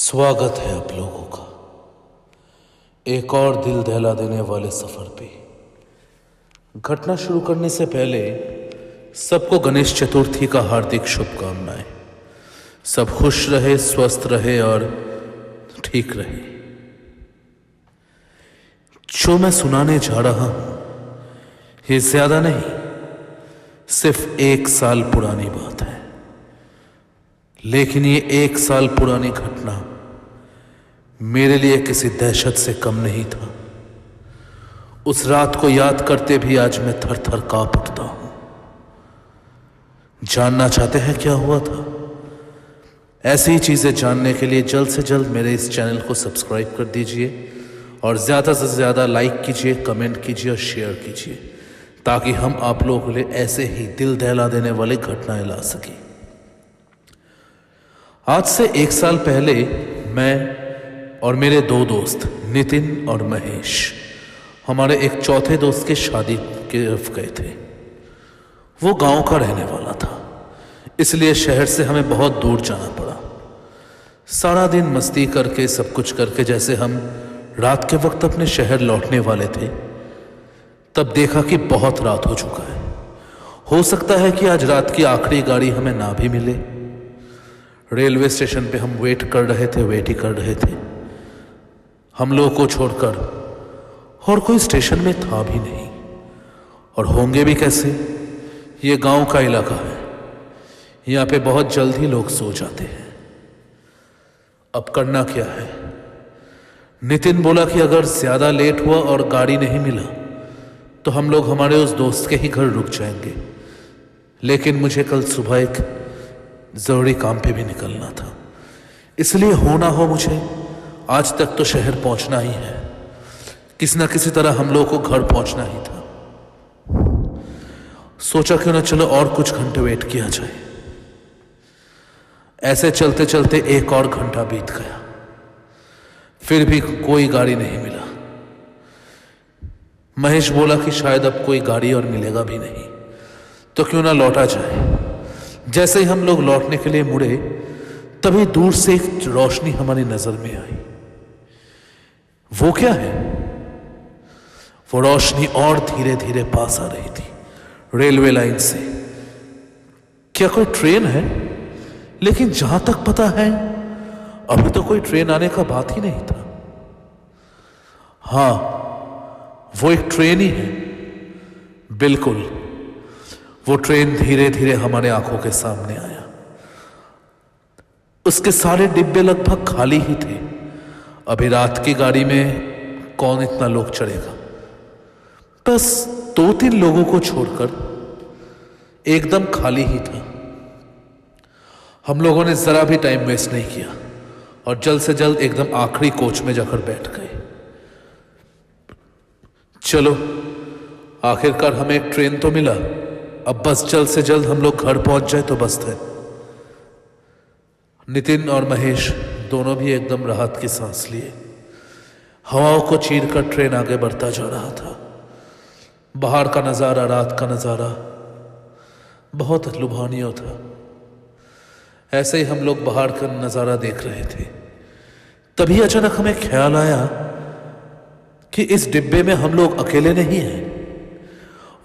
स्वागत है आप लोगों का एक और दिल दहला देने वाले सफर पे। घटना शुरू करने से पहले सबको गणेश चतुर्थी का हार्दिक शुभकामनाएं। सब खुश रहे, स्वस्थ रहे और ठीक रहे। जो मैं सुनाने जा रहा हूं ये ज्यादा नहीं, सिर्फ 1 साल पुरानी बात है। लेकिन ये 1 साल पुरानी घटना मेरे लिए किसी दहशत से कम नहीं था। उस रात को याद करते भी आज मैं थर थर कांप उठता हूं। जानना चाहते हैं क्या हुआ था? ऐसी ही चीजें जानने के लिए जल्द से जल्द मेरे इस चैनल को सब्सक्राइब कर दीजिए और ज्यादा से ज्यादा लाइक कीजिए, कमेंट कीजिए और शेयर कीजिए, ताकि हम आप लोगों के लिए ऐसे ही दिल दहला देने वाली घटनाएं ला सकें। आज से 1 साल पहले मैं और मेरे 2 दोस्त नितिन और महेश हमारे एक चौथे दोस्त के शादी के तरफ गए थे। वो गांव का रहने वाला था, इसलिए शहर से हमें बहुत दूर जाना पड़ा। सारा दिन मस्ती करके, सब कुछ करके, जैसे हम रात के वक्त अपने शहर लौटने वाले थे, तब देखा कि बहुत रात हो चुका है। हो सकता है कि आज रात की आखिरी गाड़ी हमें ना भी मिले। रेलवे स्टेशन पे हम वेट ही कर रहे थे। हम लोगों को छोड़कर और कोई स्टेशन में था भी नहीं, और होंगे भी कैसे? ये गांव का इलाका है, यहां पे बहुत जल्द ही लोग सो जाते हैं। अब करना क्या है? नितिन बोला कि अगर ज्यादा लेट हुआ और गाड़ी नहीं मिला तो हम लोग हमारे उस दोस्त के ही घर रुक जाएंगे। लेकिन मुझे कल सुबह एक जरूरी काम पे भी निकलना था, इसलिए हो ना हो मुझे आज तक तो शहर पहुंचना ही है। किसी ना किसी तरह हम लोगों को घर पहुंचना ही था। सोचा क्यों ना चलो और कुछ घंटे वेट किया जाए। ऐसे चलते चलते 1 और घंटा बीत गया, फिर भी कोई गाड़ी नहीं मिला। महेश बोला कि शायद अब कोई गाड़ी और मिलेगा भी नहीं, तो क्यों ना लौटा जाए। जैसे ही हम लोग लौटने के लिए मुड़े, तभी दूर से एक रोशनी हमारी नजर में आई। वो क्या है? वो रोशनी और धीरे धीरे पास आ रही थी रेलवे लाइन से। क्या कोई ट्रेन है? लेकिन जहां तक पता है अभी तो कोई ट्रेन आने का बात ही नहीं था। हां, वो एक ट्रेन ही है, बिल्कुल। वो ट्रेन धीरे धीरे हमारे आंखों के सामने आया। उसके सारे डिब्बे लगभग खाली ही थे। अभी रात की गाड़ी में कौन इतना लोग चढ़ेगा? बस 2-3 लोगों को छोड़कर एकदम खाली ही था। हम लोगों ने जरा भी टाइम वेस्ट नहीं किया और जल्द से जल्द एकदम आखिरी कोच में जाकर बैठ गए। चलो, आखिरकार हमें एक ट्रेन तो मिला। अब बस जल्द से जल्द हम लोग घर पहुंच जाए तो बस है। नितिन और महेश दोनों भी एकदम राहत की सांस लिए। हवाओं को चीरकर ट्रेन आगे बढ़ता जा रहा था। बाहर का नजारा, रात का नजारा बहुत लुभानिया था। ऐसे ही हम लोग बाहर का नजारा देख रहे थे, तभी अचानक हमें ख्याल आया कि इस डिब्बे में हम लोग अकेले नहीं हैं।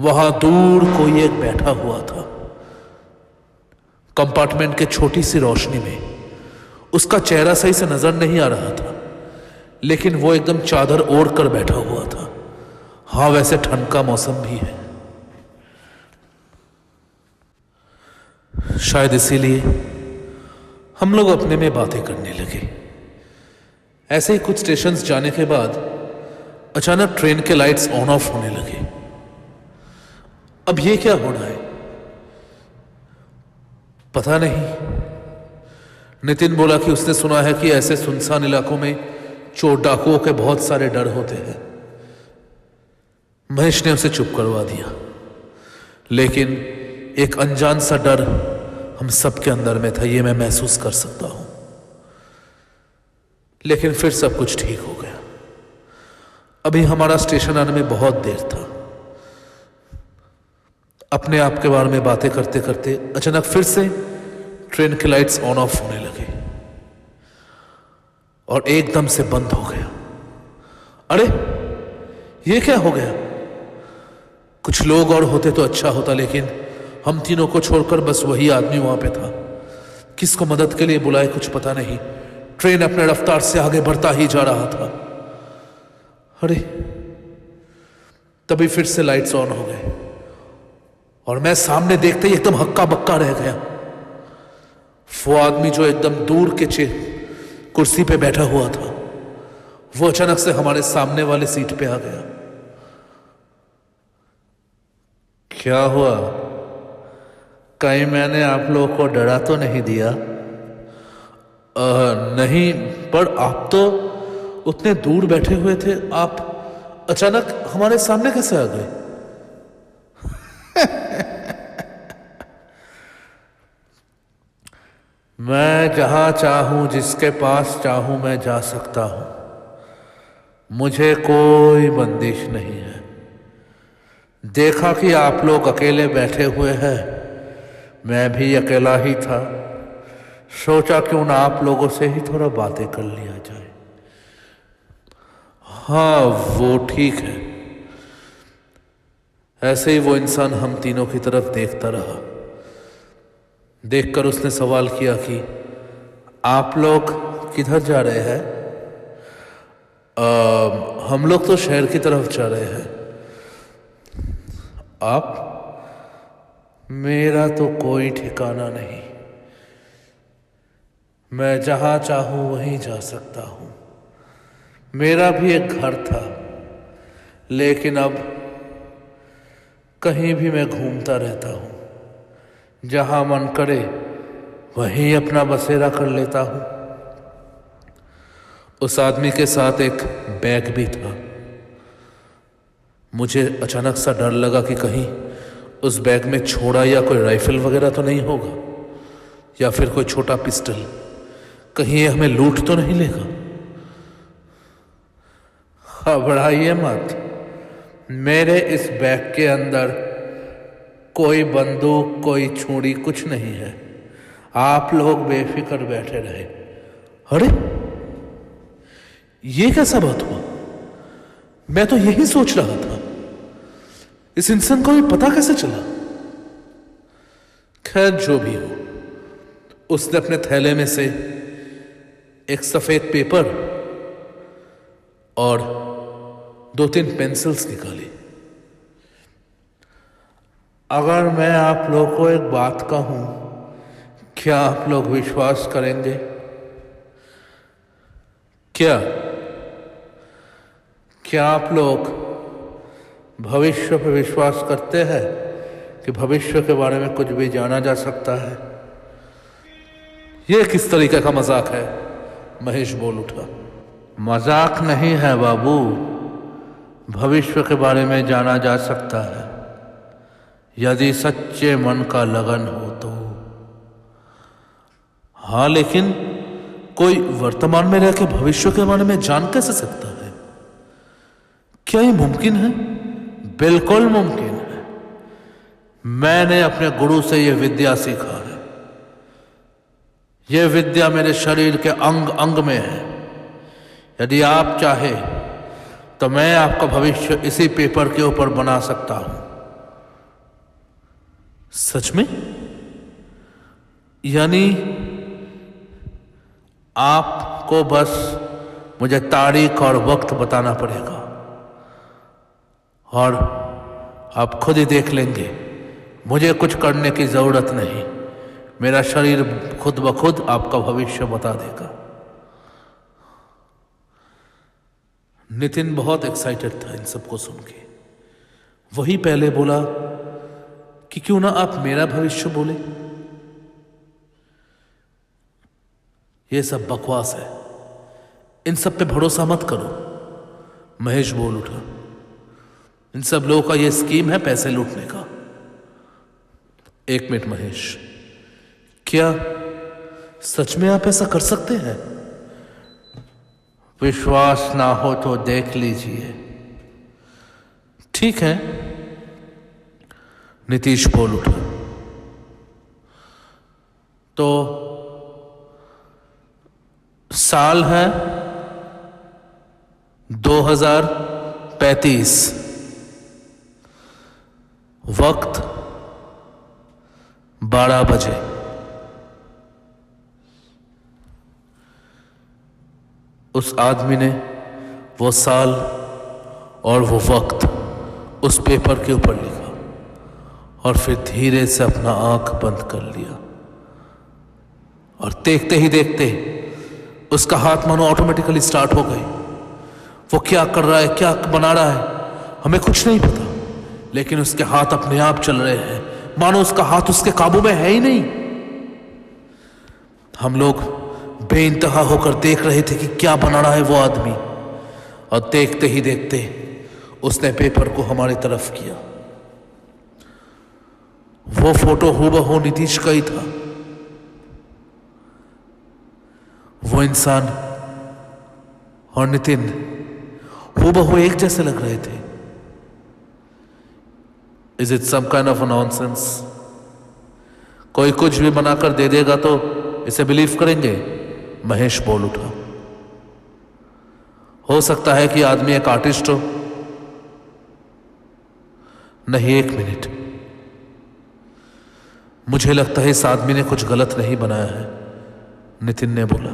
वहां दूर कोई एक बैठा हुआ था। कंपार्टमेंट के छोटी सी रोशनी में उसका चेहरा सही से नजर नहीं आ रहा था, लेकिन वो एकदम चादर ओढ़ कर बैठा हुआ था। हाँ, वैसे ठंड का मौसम भी है, शायद इसीलिए हम लोग अपने में बातें करने लगे। ऐसे ही कुछ स्टेशंस जाने के बाद अचानक ट्रेन के लाइट्स ऑन ऑफ होने लगे। अब ये क्या हो रहा है? पता नहीं। नितिन बोला कि उसने सुना है कि ऐसे सुनसान इलाकों में चोर डाकुओं के बहुत सारे डर होते हैं। महेश ने उसे चुप करवा दिया, लेकिन एक अनजान सा डर हम सबके अंदर में था, ये मैं महसूस कर सकता हूं। लेकिन फिर सब कुछ ठीक हो गया। अभी हमारा स्टेशन आने में बहुत देर था। अपने आप के बारे में बातें करते करते अचानक फिर से ट्रेन के लाइट्स ऑन ऑफ होने लगे। और एकदम से बंद हो गया। अरे ये क्या हो गया? कुछ लोग और होते तो अच्छा होता, लेकिन हम तीनों को छोड़कर बस वही आदमी वहां पे था। किसको मदद के लिए बुलाए कुछ पता नहीं। ट्रेन अपने रफ्तार से आगे बढ़ता ही जा रहा था। अरे तभी फिर से लाइट्स ऑन हो गए और मैं सामने देखते ही एकदम हक्का बक्का रह गया। वो आदमी जो एकदम दूर के कुर्सी पे बैठा हुआ था, वो अचानक से हमारे सामने वाले सीट पे आ गया। क्या हुआ? कहीं मैंने आप लोगों को डरा तो नहीं दिया? नहीं, पर आप तो उतने दूर बैठे हुए थे, आप अचानक हमारे सामने कैसे आ गए? मैं जहां चाहूं, जिसके पास चाहूं मैं जा सकता हूं। मुझे कोई बंदिश नहीं है। देखा कि आप लोग अकेले बैठे हुए हैं, मैं भी अकेला ही था। सोचा क्यों ना आप लोगों से ही थोड़ा बातें कर लिया जाए। हाँ वो ठीक है। ऐसे ही वो इंसान हम तीनों की तरफ देखता रहा। देखकर उसने सवाल किया कि आप लोग किधर जा रहे हैं? हम लोग तो शहर की तरफ जा रहे हैं। आप? मेरा तो कोई ठिकाना नहीं। मैं जहां चाहूं वहीं जा सकता हूं। मेरा भी एक घर था, लेकिन अब कहीं भी मैं घूमता रहता हूं। जहां मन करे वहीं अपना बसेरा कर लेता हूं। उस आदमी के साथ एक बैग भी था। मुझे अचानक सा डर लगा कि कहीं उस बैग में छोड़ा या कोई राइफल वगैरह तो नहीं होगा, या फिर कोई छोटा पिस्टल। कहीं ये हमें लूट तो नहीं लेगा। घबराइए मत, मेरे इस बैग के अंदर कोई बंदूक, कोई छुरी, कुछ नहीं है। आप लोग बेफिक्र बैठे रहे। अरे ये कैसा बात हुआ? मैं तो यही सोच रहा था, इस इंसान को भी पता कैसे चला? खैर जो भी हो, उसने अपने थैले में से एक सफेद पेपर और 2-3 पेंसिल्स निकाली। अगर मैं आप लोगों को एक बात कहूं, क्या आप लोग विश्वास करेंगे? क्या आप लोग भविष्य पर विश्वास करते हैं कि भविष्य के बारे में कुछ भी जाना जा सकता है? यह किस तरीके का मजाक है? महेश बोल उठा। मजाक नहीं है बाबू, भविष्य के बारे में जाना जा सकता है यदि सच्चे मन का लगन हो तो। हाँ, लेकिन कोई वर्तमान में रह के भविष्य के बारे में जान कैसे सकता है? क्या ये मुमकिन है? बिल्कुल मुमकिन है। मैंने अपने गुरु से यह विद्या सीखा है। यह विद्या मेरे शरीर के अंग अंग में है। यदि आप चाहे तो मैं आपका भविष्य इसी पेपर के ऊपर बना सकता हूं। सच में? यानी आपको बस मुझे तारीख और वक्त बताना पड़ेगा और आप खुद ही देख लेंगे। मुझे कुछ करने की जरूरत नहीं, मेरा शरीर खुद ब खुद आपका भविष्य बता देगा। नितिन बहुत एक्साइटेड था इन सबको सुन के। वही पहले बोला कि क्यों ना आप मेरा भविष्य बोले। ये सब बकवास है, इन सब पे भरोसा मत करो। महेश बोल उठा। इन सब लोगों का ये स्कीम है पैसे लूटने का। 1 मिनट महेश, क्या सच में आप ऐसा कर सकते हैं? विश्वास ना हो तो देख लीजिए। ठीक है, नीतीश बोल उठा। तो साल है 2035, वक्त 12 बजे। उस आदमी ने वो साल और वो वक्त उस पेपर के ऊपर लिखा और फिर धीरे से अपना आंख बंद कर लिया और देखते ही देखते उसका हाथ मानो ऑटोमेटिकली स्टार्ट हो गए। वो क्या कर रहा है, क्या बना रहा है, हमें कुछ नहीं पता, लेकिन उसके हाथ अपने आप चल रहे हैं, मानो उसका हाथ उसके काबू में है ही नहीं। हम लोग बेइंतहा होकर देख रहे थे कि क्या बना रहा है वो आदमी, और देखते ही देखते उसने पेपर को हमारी तरफ किया। वो फोटो हूबहू नीतीश का ही था। वो इंसान और नितिन हूबहू एक जैसे लग रहे थे। Is it some kind of nonsense? कोई कुछ भी बनाकर दे देगा तो इसे बिलीव करेंगे? महेश बोल उठा। हो सकता है कि आदमी एक आर्टिस्ट हो। नहीं, एक मिनट, मुझे लगता है इस आदमी ने कुछ गलत नहीं बनाया है, नितिन ने बोला।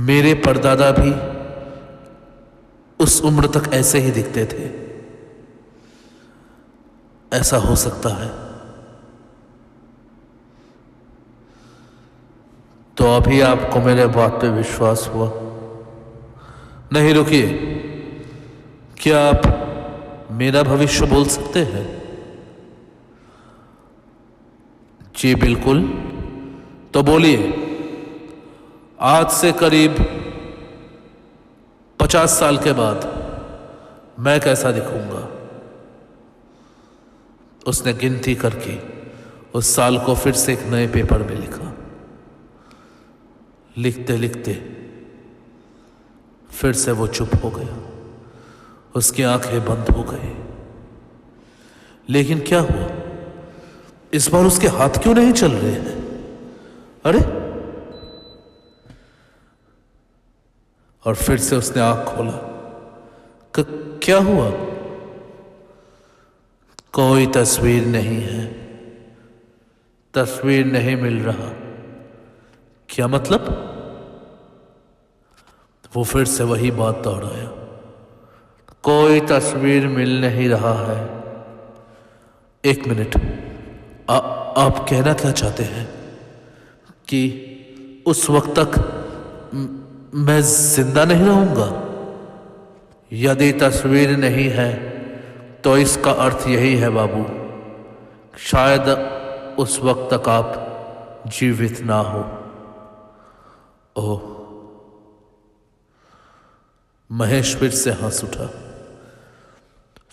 मेरे परदादा भी उस उम्र तक ऐसे ही दिखते थे। ऐसा हो सकता है। तो अभी आपको मेरे बात पे विश्वास हुआ? नहीं, रुकिए, क्या आप मेरा भविष्य बोल सकते हैं? जी बिल्कुल। तो बोलिए, आज से करीब 50 साल के बाद मैं कैसा दिखूंगा? उसने गिनती करके उस साल को फिर से एक नए पेपर में लिखा। लिखते लिखते फिर से वो चुप हो गया, उसकी आंखें बंद हो गई। लेकिन क्या हुआ, इस बार उसके हाथ क्यों नहीं चल रहे हैं? अरे! और फिर से उसने आंख खोला। क्या हुआ? कोई तस्वीर नहीं है, तस्वीर नहीं मिल रहा। क्या मतलब? वो फिर से वही बात दोहराया। कोई तस्वीर मिल नहीं रहा है। एक मिनट, आप कहना क्या चाहते हैं कि उस वक्त तक मैं जिंदा नहीं रहूंगा? यदि तस्वीर नहीं है तो इसका अर्थ यही है बाबू, शायद उस वक्त तक आप जीवित ना हो। ओह! महेश फिर से हंस उठा।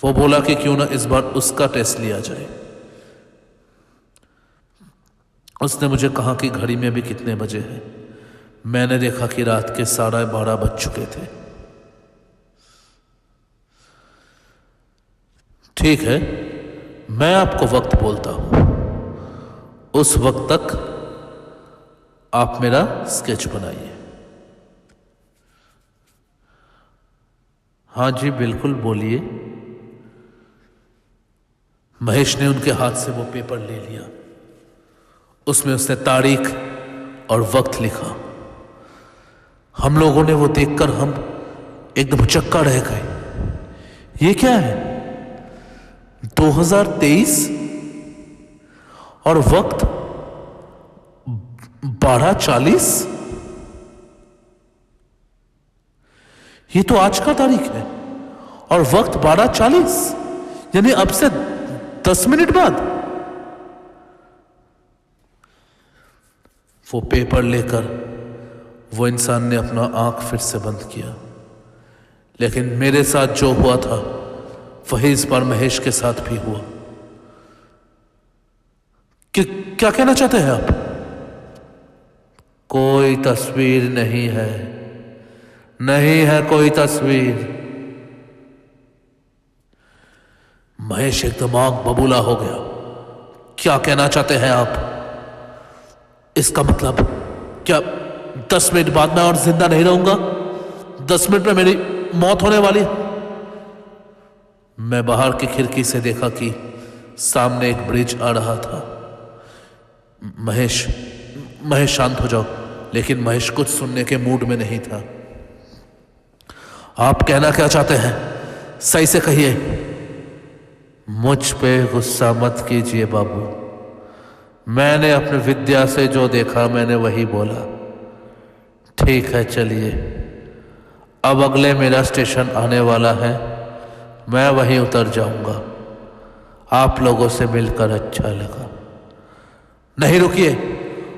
वो बोला कि क्यों ना इस बार उसका टेस्ट लिया जाए। उसने मुझे कहा कि घड़ी में भी कितने बजे हैं। मैंने देखा कि रात के 12:30 बज चुके थे। ठीक है, मैं आपको वक्त बोलता हूं। उस वक्त तक आप मेरा स्केच बनाइए। हाँ जी बिल्कुल, बोलिए। महेश ने उनके हाथ से वो पेपर ले लिया। उसमें उसने तारीख और वक्त लिखा। हम लोगों ने वो देखकर हम एकदम चक्का रह गए। ये क्या है? 2023 और वक्त 12:40? ये तो आज का तारीख है और वक्त 12:40, यानी अब से 10 मिनट बाद। वो पेपर लेकर वो इंसान ने अपना आंख फिर से बंद किया। लेकिन मेरे साथ जो हुआ था वही इस बार महेश के साथ भी हुआ। क्या कहना चाहते हैं आप? कोई तस्वीर नहीं है, नहीं है कोई तस्वीर। महेश एकदम आंख बबूला हो गया। क्या कहना चाहते हैं आप? इसका मतलब क्या 10 मिनट बाद मैं और जिंदा नहीं रहूंगा? 10 मिनट में मेरी मौत होने वाली। मैं बाहर की खिड़की से देखा कि सामने एक ब्रिज आ रहा था। महेश महेश शांत हो जाओ। लेकिन महेश कुछ सुनने के मूड में नहीं था। आप कहना क्या चाहते हैं, सही से कहिए। मुझ पे गुस्सा मत कीजिए बाबू, मैंने अपनी विद्या से जो देखा मैंने वही बोला। ठीक है चलिए, अब अगले मेरा स्टेशन आने वाला है, मैं वहीं उतर जाऊंगा। आप लोगों से मिलकर अच्छा लगा। नहीं रुकिए,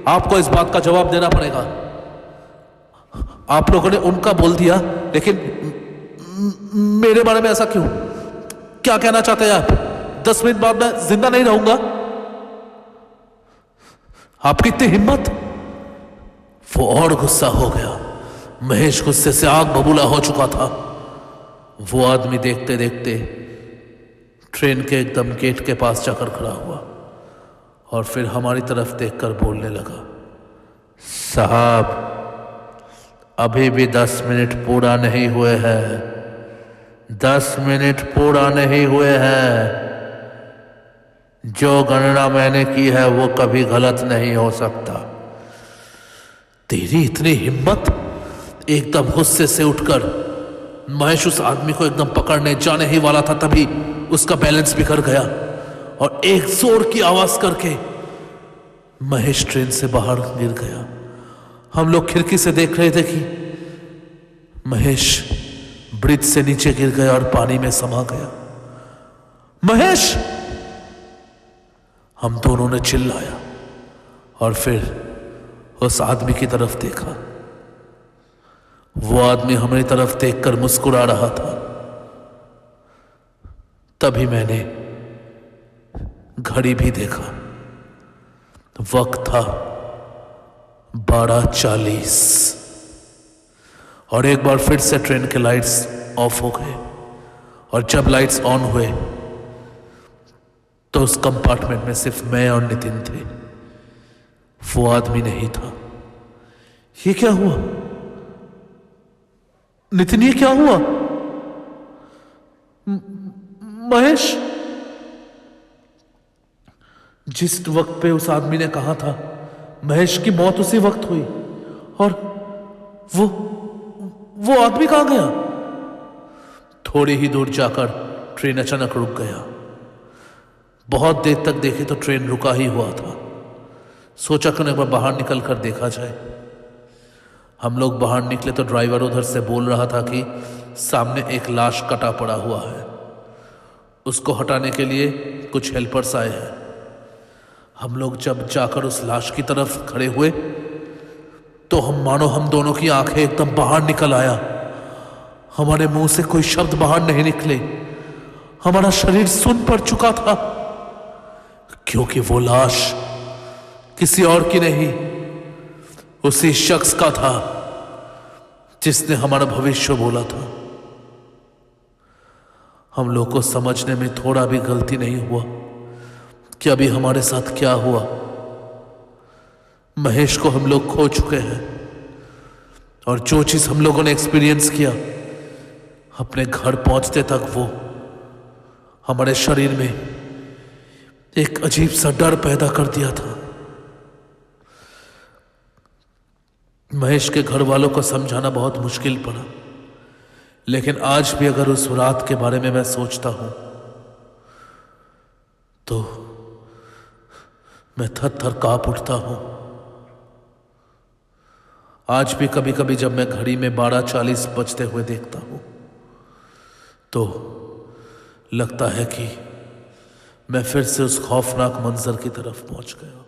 आपको इस बात का जवाब देना पड़ेगा। आप लोगों ने उनका बोल दिया, लेकिन मेरे बारे में ऐसा क्यों? क्या कहना चाहते हैं आप? 10 मिनट बाद मैं जिंदा नहीं रहूंगा? आपकी इतनी हिम्मत? वो और गुस्सा हो गया। महेश गुस्से से आग बबूला हो चुका था। वो आदमी देखते देखते ट्रेन के एकदम गेट के पास जाकर खड़ा हुआ और फिर हमारी तरफ देखकर बोलने लगा, साहब अभी भी 10 मिनट पूरा नहीं हुए हैं। 10 मिनट पूरा नहीं हुए हैं। जो गणना मैंने की है वो कभी गलत नहीं हो सकता। तेरी इतनी हिम्मत? एकदम गुस्से से उठकर महेश उस आदमी को एकदम पकड़ने जाने ही वाला था, तभी उसका बैलेंस बिखर गया और एक जोर की आवाज करके महेश ट्रेन से बाहर गिर गया। हम लोग खिड़की से देख रहे थे कि महेश ब्रिज से नीचे गिर गया और पानी में समा गया। महेश! हम दोनों ने चिल्लाया और फिर उस आदमी की तरफ देखा। वो आदमी हमारी तरफ देखकर मुस्कुरा रहा था। तभी मैंने घड़ी भी देखा। वक्त था 12:40 और एक बार फिर से ट्रेन के लाइट्स ऑफ हो गए और जब लाइट्स ऑन हुए तो उस कंपार्टमेंट में सिर्फ मैं और नितिन थे। वो आदमी नहीं था। ये क्या हुआ नितिन? ये क्या हुआ? महेश! जिस वक्त पे उस आदमी ने कहा था महेश की मौत उसी वक्त हुई और वो आदमी कहां गया? थोड़ी ही दूर जाकर ट्रेन अचानक रुक गया। बहुत देर तक देखे तो ट्रेन रुका ही हुआ था। सोचा कि एक बार बाहर निकल कर देखा जाए। हम लोग बाहर निकले तो ड्राइवर उधर से बोल रहा था कि सामने एक लाश कटा पड़ा हुआ है, उसको हटाने के लिए कुछ हेल्पर्स आए हैं। हम लोग जब जाकर उस लाश की तरफ खड़े हुए तो हम दोनों की आंखें एकदम बाहर निकल आया। हमारे मुंह से कोई शब्द बाहर नहीं निकले। हमारा शरीर सुन पड़ चुका था क्योंकि वो लाश किसी और की नहीं, उसी शख्स का था जिसने हमारा भविष्य बोला था। हम लोग को समझने में थोड़ा भी गलती नहीं हुआ कि अभी हमारे साथ क्या हुआ। महेश को हम लोग खो चुके हैं और जो चीज हम लोगों ने एक्सपीरियंस किया अपने घर पहुंचते तक वो हमारे शरीर में एक अजीब सा डर पैदा कर दिया था। महेश के घर वालों को समझाना बहुत मुश्किल पड़ा, लेकिन आज भी अगर उस रात के बारे में मैं सोचता हूं तो मैं थर थर कांप उठता हूं। आज भी कभी कभी जब मैं घड़ी में 12:40 बजते हुए देखता हूं तो लगता है कि मैं फिर से उस खौफनाक मंजर की तरफ पहुंच गया।